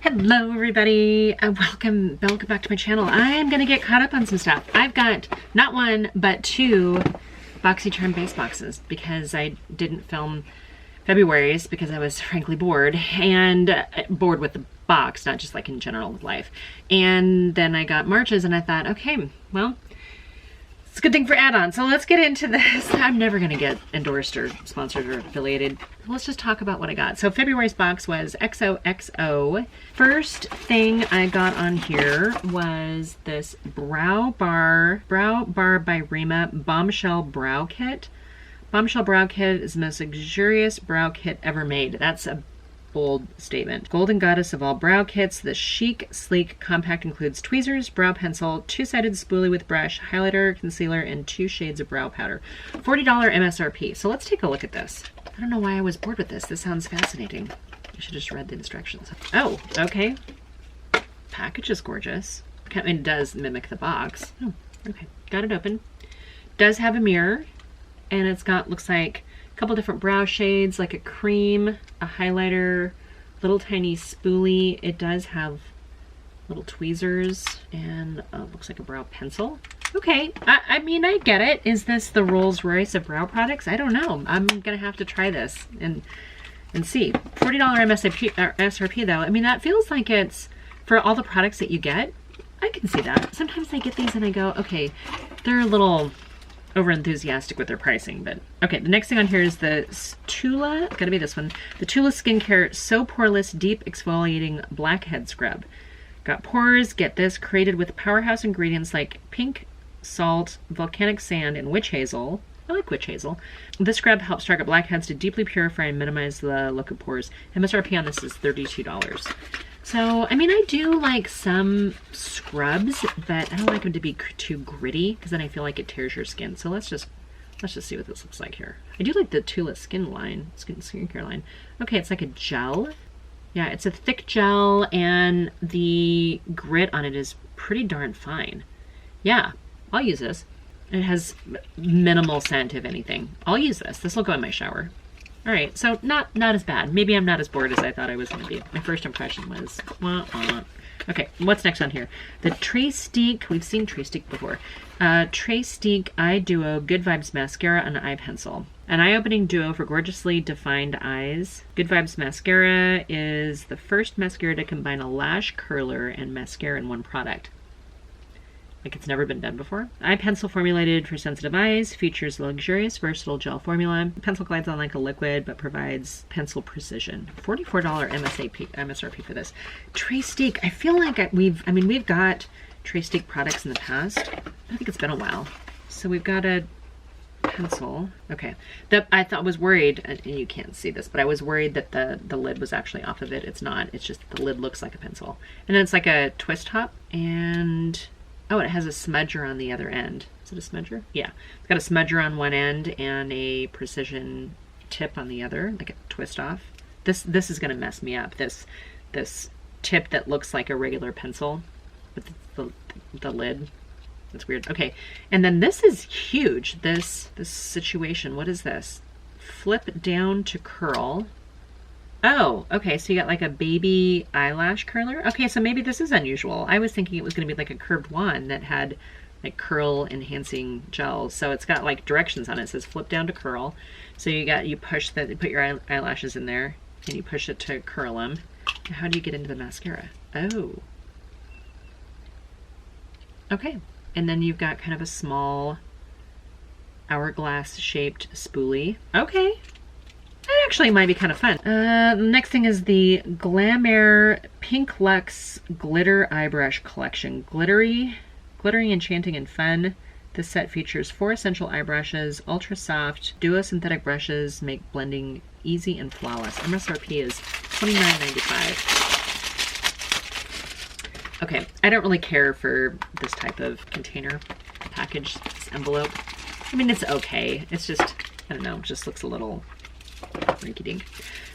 Hello everybody, welcome back to my channel. I'm gonna get caught up on some stuff. I've got not one but two Boxycharm base boxes because I didn't film February's because I was frankly bored, and bored with the box, not just like in general with life. And then I got March's and I thought, okay, well, it's a good thing for add-on. So let's get into this. I'm never gonna get endorsed or sponsored or affiliated. Let's just talk about what I got. So February's box was XOXO. First thing I got on here was this Brow Bar by Rima Bombshell Brow Kit. Bombshell Brow Kit is the most luxurious brow kit ever made. That's a bold statement. Golden goddess of all brow kits, the chic, sleek, compact includes tweezers, brow pencil, two-sided spoolie with brush, highlighter, concealer, and 2 shades of brow powder. $40 MSRP. So let's take a look at this. I don't know why I was bored with this. This sounds fascinating. I should have just read the instructions. Oh, okay. Package is gorgeous. I mean, it does mimic the box. Oh, okay. Got it open. Does have a mirror, and it's got, looks like, couple different brow shades, like a cream, a highlighter, little tiny spoolie. It does have little tweezers, and looks like a brow pencil. Okay, I mean, I get it. Is this the Rolls Royce of brow products? I don't know. I'm gonna have to try this and see. $40 MSRP though. I mean, that feels like it's for all the products that you get. I can see that. Sometimes I get these and I go, okay, they're a little over enthusiastic with their pricing, but okay. The next thing on here is the Tula, gotta be this one, the Tula Skincare So Poreless Deep Exfoliating Blackhead Scrub. Got pores, get this, created with powerhouse ingredients like pink salt, volcanic sand, and witch hazel. I like witch hazel. This scrub helps target blackheads to deeply purify and minimize the look of pores. MSRP on this is $32. So, I mean, I do like some scrubs, but I don't like them to be too gritty because then I feel like it tears your skin. So let's just see what this looks like here. I do like the Tula skincare line. Okay, it's like a gel. Yeah, it's a thick gel, and the grit on it is pretty darn fine. Yeah, I'll use this. It has minimal scent, if anything. I'll use this. This will go in my shower. All right, so not as bad. Maybe I'm not as bored as I thought I was going to be. My first impression was, wah, wah. Okay, what's next on here? The Trestique, we've seen Trestique before. Trestique Eye Duo Good Vibes Mascara and Eye Pencil. An eye-opening duo for gorgeously defined eyes. Good Vibes Mascara is the first mascara to combine a lash curler and mascara in one product. Like it's never been done before. Eye pencil formulated for sensitive eyes, features a luxurious, versatile gel formula. The pencil glides on like a liquid, but provides pencil precision. $44 MSRP for this. Trestique, I feel like we've got Trestique products in the past. I think it's been a while. So we've got a pencil. Okay, I was worried, and you can't see this, but I was worried that the lid was actually off of it. It's not. It's just the lid looks like a pencil. And then it's like a twist top, and oh, it has a smudger on the other end. Is it a smudger? Yeah. It's got a smudger on one end and a precision tip on the other, like a twist off. This is gonna mess me up. This tip that looks like a regular pencil with the lid. That's weird. Okay. And then this is huge. This situation. What is this? Flip down to curl. Oh, okay, so you got like a baby eyelash curler. Okay, so maybe this is unusual. I was thinking it was going to be like a curved wand that had like curl enhancing gel. So it's got like directions on it. It says flip down to curl. So you put your eyelashes in there and you push it to curl them. How do you get into the mascara? Oh. Okay, and then you've got kind of a small hourglass shaped spoolie. Okay. That actually might be kind of fun. The next thing is the Glamour Pink Luxe Glitter Eye Brush Collection. Glittery, enchanting, and fun. This set features 4 essential eye brushes, ultra soft, duo synthetic brushes, make blending easy and flawless. MSRP is $29.95. Okay, I don't really care for this type of container package, this envelope. I mean, it's okay. It's just, I don't know, it just looks a little rinky-dink.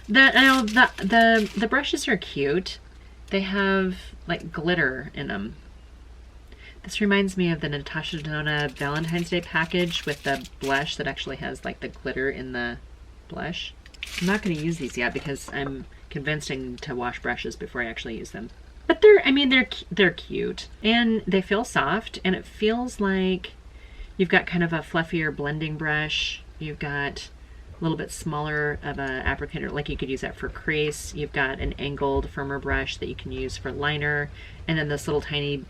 The brushes are cute. They have like glitter in them. This reminds me of the Natasha Denona Valentine's Day package with the blush that actually has like the glitter in the blush. I'm not going to use these yet because I'm convinced I need to wash brushes before I actually use them. But they're cute and they feel soft, and it feels like you've got kind of a fluffier blending brush. You've got a little bit smaller of a applicator, like you could use that for crease. You've got an angled, firmer brush that you can use for liner, and then this little tiny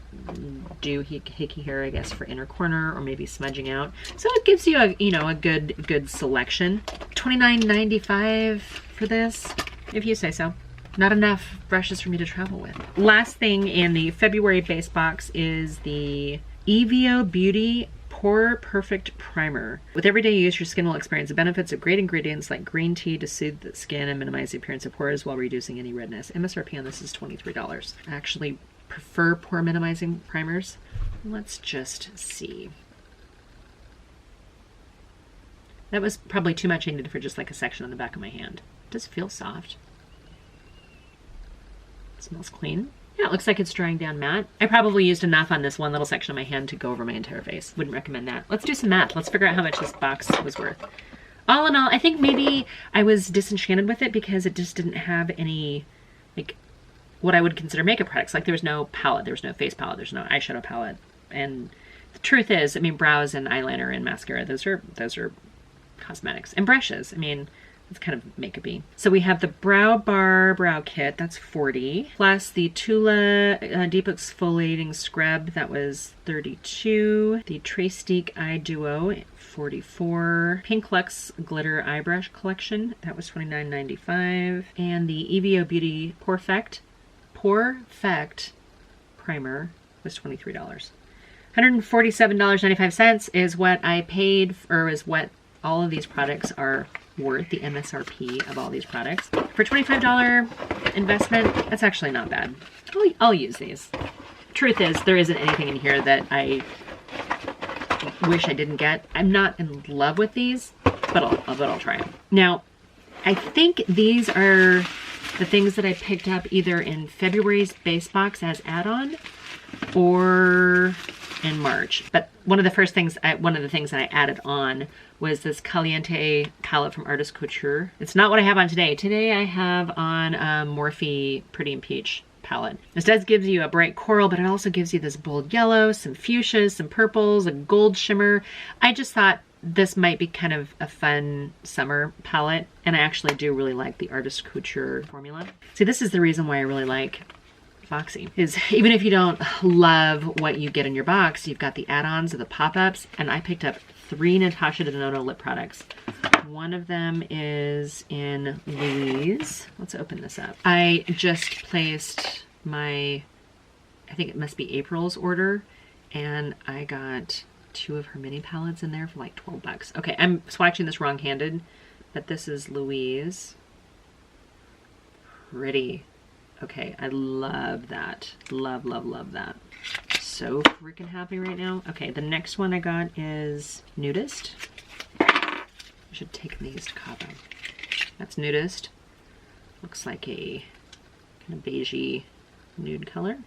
doohickey here, I guess, for inner corner or maybe smudging out. So it gives you a good selection. $29.95 for this, if you say so. Not enough brushes for me to travel with. Last thing in the February base box is the Evio Beauty Pore Perfect Primer. With everyday use, your skin will experience the benefits of great ingredients like green tea to soothe the skin and minimize the appearance of pores while reducing any redness. MSRP on this is $23. I actually prefer pore minimizing primers. Let's just see. That was probably too much I needed for just like a section on the back of my hand. It does feel soft. It smells clean. Yeah, it looks like it's drying down matte. I probably used enough on this one little section of my hand to go over my entire face. Wouldn't recommend that. Let's do some math. Let's figure out how much this box was worth. All in all, I think maybe I was disenchanted with it because it just didn't have any, like, what I would consider makeup products. Like, there was no palette, there was no face palette, there's no eyeshadow palette. And the truth is, I mean, brows and eyeliner and mascara, those are cosmetics. And brushes, I mean, it's kind of makeup-y. So we have the Brow Bar Brow Kit, that's $40. Plus the Tula Deep Exfoliating Scrub, that was $32. The Trace-Steak Eye Duo, $44. Pink Luxe Glitter Eye Brush Collection, that was $29.95. And the Evio Beauty Porefect Primer was $23. $147.95 is what I paid, or is what all of these products are worth, the MSRP of all these products. For a $25 investment, that's actually not bad. I'll use these. Truth is, there isn't anything in here that I wish I didn't get. I'm not in love with these, but I'll try them. Now, I think these are the things that I picked up either in February's base box as add-on or in March. But one of the things that I added on was this Caliente palette from Artist Couture. It's not what I have on today. Today I have on Morphe Pretty in Peach palette. This does give you a bright coral, but it also gives you this bold yellow, some fuchsias, some purples, a gold shimmer. I just thought this might be kind of a fun summer palette, and I actually do really like the Artist Couture formula. See, this is the reason why I really like Boxy, is even if you don't love what you get in your box, you've got the add-ons or the pop-ups, and I picked up 3 Natasha Denona lip products. One of them is in Louise. Let's open this up. I just placed my, I think it must be April's order, and I got 2 of her mini palettes in there for like $12. Okay, I'm swatching this wrong-handed, but this is Louise. Pretty. Okay, I love that. Love, love, love that. So freaking happy right now. Okay, the next one I got is Nudist. I should take these to Cabo. That's Nudist. Looks like a kind of beigey nude color.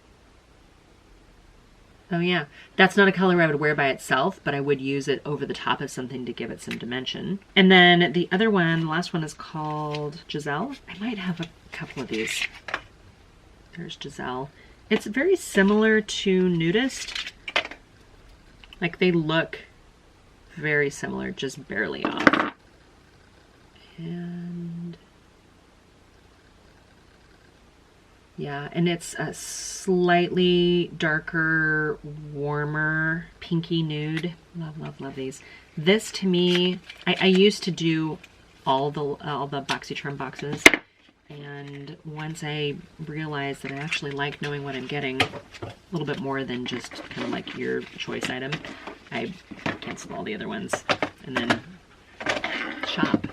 Oh yeah, that's not a color I would wear by itself, but I would use it over the top of something to give it some dimension. And then the other one, the last one is called Giselle. I might have a couple of these. There's Giselle. It's very similar to Nudist. Like, they look very similar, just barely off. And yeah, and it's a slightly darker, warmer, pinky nude. Love, love, love these. This to me, I used to do all the Boxycharm boxes. And once I realized that I actually like knowing what I'm getting a little bit more than just kind of like your choice item, I canceled all the other ones and then shop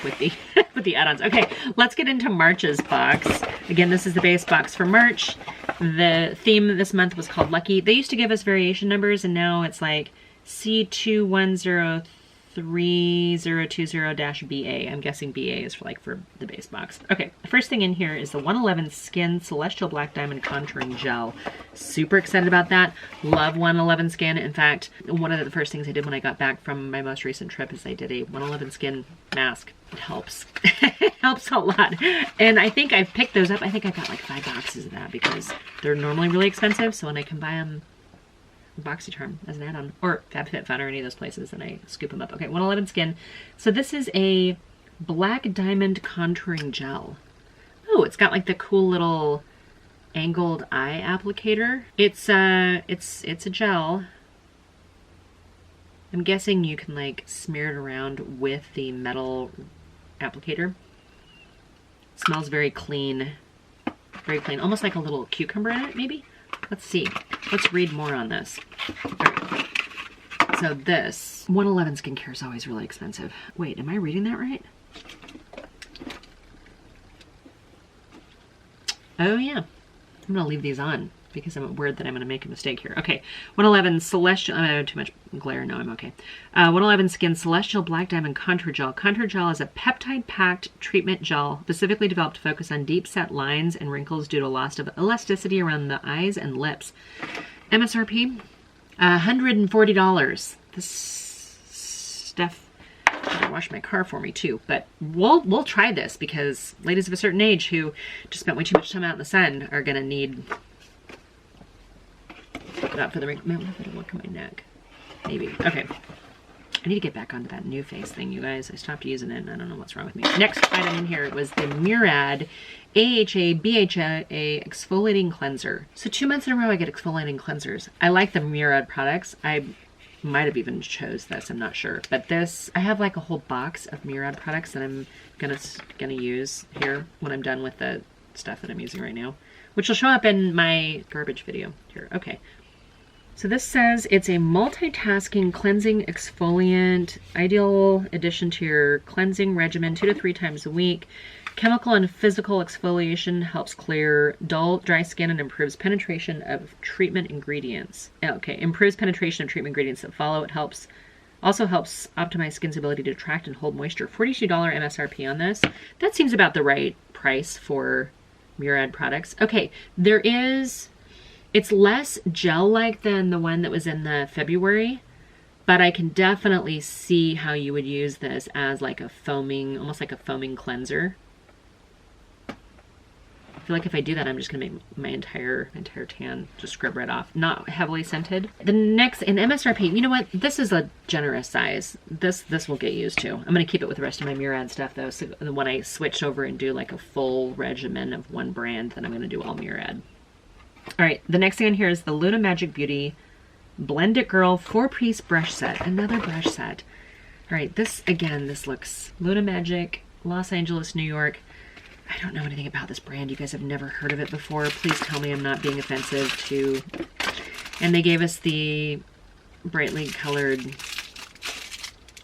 with the with the add-ons. Okay, let's get into March's box. Again, this is the base box for March. The theme this month was called Lucky. They used to give us variation numbers, and now it's like C2103 3020-BA. I'm guessing BA is for the base box. Okay, the first thing in here is the 111 Skin Celestial Black Diamond Contouring Gel. Super excited about that. Love 111 Skin. In fact, one of the first things I did when I got back from my most recent trip is I did a 111 Skin mask. It helps. It helps a lot. And I think I've picked those up. I think I got like 5 boxes of that because they're normally really expensive. So when I can buy them Boxycharm as an add-on, or FabFitFun or any of those places, and I scoop them up. Okay, 111 Skin. So this is a black diamond contouring gel. Oh, it's got like the cool little angled eye applicator. It's a gel. I'm guessing you can like smear it around with the metal applicator. It smells very clean, almost like a little cucumber in it, maybe. Let's see. Let's read more on this. Right. So this 111 Skincare is always really expensive. Wait, am I reading that right? Oh yeah. I'm gonna leave these on because I'm worried that I'm gonna make a mistake here. Okay, 111 Celestial, I have too much glare, no, I'm okay. 111 Skin Celestial Black Diamond Contour Gel. Contour Gel is a peptide-packed treatment gel specifically developed to focus on deep-set lines and wrinkles due to loss of elasticity around the eyes and lips. MSRP, $140. This stuff better wash my car for me too, but we'll try this because ladies of a certain age who just spent way too much time out in the sun are gonna need that for the wrinkle. Man, what if I look at my neck? Maybe. Okay. I need to get back onto that new face thing, you guys. I stopped using it and I don't know what's wrong with me. Next item in here was the Murad AHA BHA Exfoliating Cleanser. So 2 months in a row I get exfoliating cleansers. I like the Murad products. I might have even chose this, I'm not sure. But this, I have like a whole box of Murad products that I'm gonna use here when I'm done with the stuff that I'm using right now, which will show up in my garbage video here. Okay. So this says it's a multitasking cleansing exfoliant, ideal addition to your cleansing regimen 2 to 3 times a week. Chemical and physical exfoliation helps clear dull, dry skin and improves penetration of treatment ingredients. Okay, improves penetration of treatment ingredients that follow. It also helps optimize skin's ability to attract and hold moisture. $42 MSRP on this. That seems about the right price for Murad products. Okay, it's less gel-like than the one that was in the February, but I can definitely see how you would use this as like a foaming, almost like a foaming cleanser. I feel like if I do that, I'm just gonna make my entire tan just scrub right off. Not heavily scented. The next, in MSRP, you know what? This is a generous size. This will get used too. I'm gonna keep it with the rest of my Murad stuff though. So when I switch over and do like a full regimen of one brand, then I'm gonna do all Murad. All right, the next thing in here is the Luna Magic Beauty Blend It Girl 4-piece brush set. Another brush set. All right, this looks Luna Magic, Los Angeles, New York. I don't know anything about this brand. You guys have never heard of it before. Please tell me I'm not being offensive to. And they gave us the brightly colored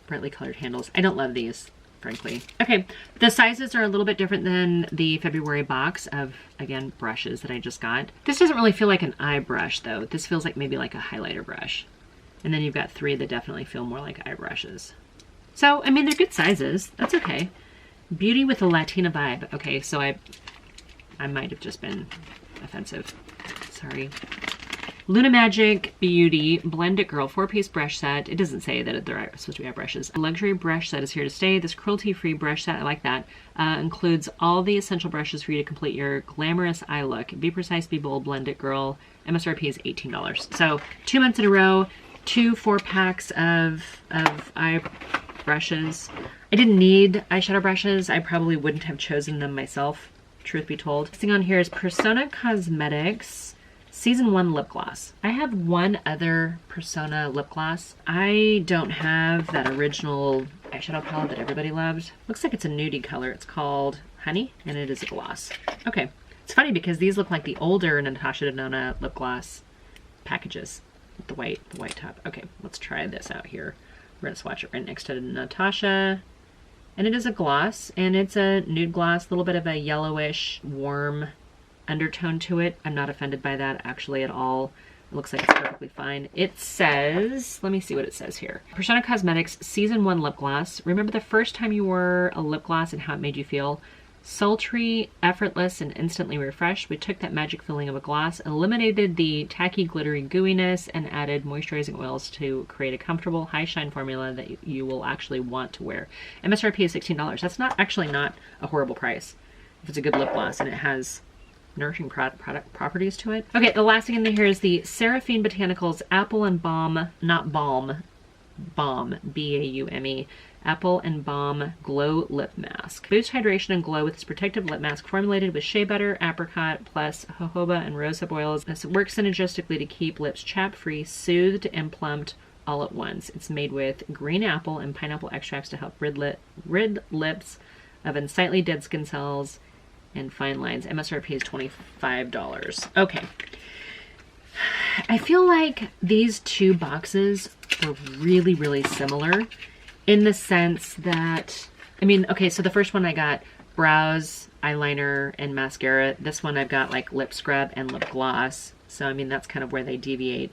handles. I don't love these, frankly. Okay, the sizes are a little bit different than the February box of, again, brushes that I just got. This doesn't really feel like an eye brush though. This feels like maybe like a highlighter brush. And then you've got 3 that definitely feel more like eye brushes. So, I mean, they're good sizes. That's okay. Beauty with a Latina vibe. Okay, so I might have just been offensive. Sorry. Luna Magic Beauty Blend It Girl 4-piece brush set. It doesn't say that they're supposed to be eye brushes. A luxury brush set is here to stay. This cruelty-free brush set, I like that, includes all the essential brushes for you to complete your glamorous eye look. Be precise, be bold, Blend It Girl. MSRP is $18. So 2 months in a row, 2 4-packs of eye brushes. I didn't need eyeshadow brushes. I probably wouldn't have chosen them myself, truth be told. Next thing on here is Persona Cosmetics Season 1 lip gloss. I have one other Persona lip gloss. I don't have that original eyeshadow palette that everybody loved. Looks like it's a nudie color. It's called Honey, and it is a gloss. Okay, it's funny because these look like the older Natasha Denona lip gloss packages with the white top. Okay, let's try this out here. We're gonna swatch it right next to Natasha. And it is a gloss, and it's a nude gloss, a little bit of a yellowish, warm undertone to it. I'm not offended by that actually at all. It looks like it's perfectly fine. It says, let me see what it says here. Persona Cosmetics Season 1 Lip Gloss. Remember the first time you wore a lip gloss and how it made you feel? Sultry, effortless, and instantly refreshed. We took that magic feeling of a gloss, eliminated the tacky, glittery gooiness, and added moisturizing oils to create a comfortable, high shine formula that you will actually want to wear. MSRP is $16. That's actually not a horrible price if it's a good lip gloss and it has nourishing product properties to it. Okay, the last thing in here is the Seraphine Botanicals Apple and Balm, not Balm, Balm, B-A-U-M-E, Apple and Balm Glow Lip Mask. Boost hydration and glow with this protective lip mask formulated with shea butter, apricot, plus jojoba and rosehip oils. This works synergistically to keep lips chapped-free, soothed, and plumped all at once. It's made with green apple and pineapple extracts to help rid lips of unsightly dead skin cells and fine lines. MSRP is $25. Okay. I feel like these two boxes were really, really similar in the sense that, I mean, okay, so the first one I got brows, eyeliner, and mascara. This one I've got like lip scrub and lip gloss. So, I mean, that's kind of where they deviate.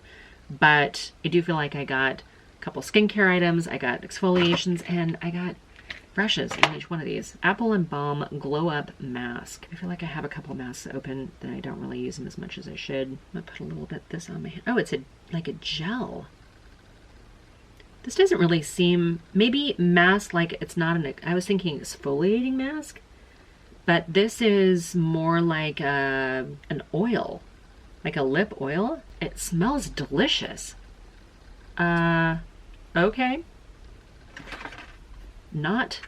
But I do feel like I got a couple skincare items, I got exfoliations, and I got brushes in each one of these. Apple and Balm Glow Up Mask. I feel like I have a couple masks open that I don't really use them as much as I should. I'm gonna put a little bit of this on my hand. Oh, it's like a gel. This doesn't really seem, maybe mask, like it's not I was thinking exfoliating mask, but this is more like an oil, like a lip oil. It smells delicious. Okay. Not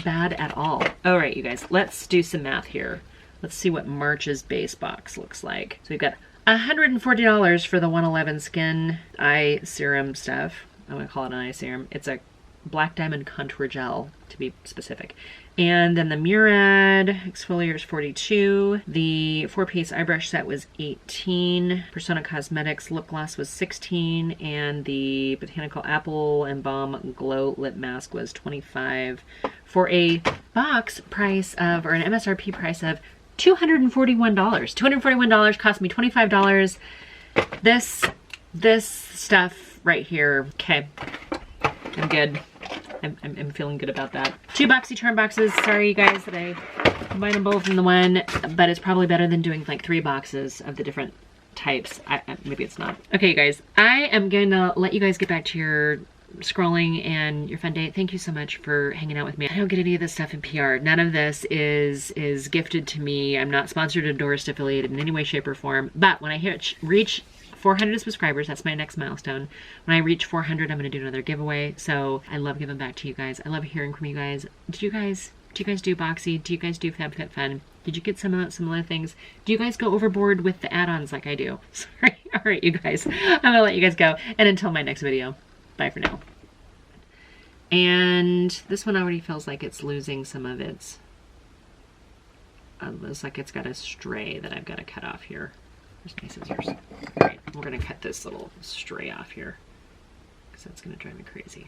bad at all. All right, you guys, let's do some math here. Let's see what March's base box looks like. So we've got $140 for the 111 Skin Eye Serum stuff. I'm gonna call it an eye serum. It's a Black Diamond Contour Gel, to be specific. And then the Murad exfoliator is $42. The 4-piece eye brush set was $18. Persona Cosmetics lip gloss was $16. And the Botanical Apple and Balm Glow Lip Mask was $25. For a box price of, or an MSRP price of $241. $241 cost me $25. This stuff right here, okay, I'm good. I'm feeling good about that. 2 Boxycharm boxes. Sorry, you guys, that I combined them both in the one, but it's probably better than doing like 3 boxes of the different types. Maybe it's not. Okay, you guys, I am gonna let you guys get back to your scrolling and your fun day. Thank you so much for hanging out with me. I don't get any of this stuff in PR. None of this is gifted to me. I'm not sponsored, endorsed, affiliated in any way, shape, or form. But when I reach 400 subscribers, that's my next milestone. When I reach 400, I'm going to do another giveaway. So I love giving back to you guys. I love hearing from you guys. Do you guys do Boxy? Do you guys do FabFitFun? Did you get some other things? Do you guys go overboard with the add-ons like I do? Sorry. All right, you guys. I'm going to let you guys go. And until my next video, bye for now. And this one already feels like it's losing some of its, looks like it's got a stray that I've got to cut off here. Where's my scissors? All right, we're gonna cut this little stray off here because that's gonna drive me crazy.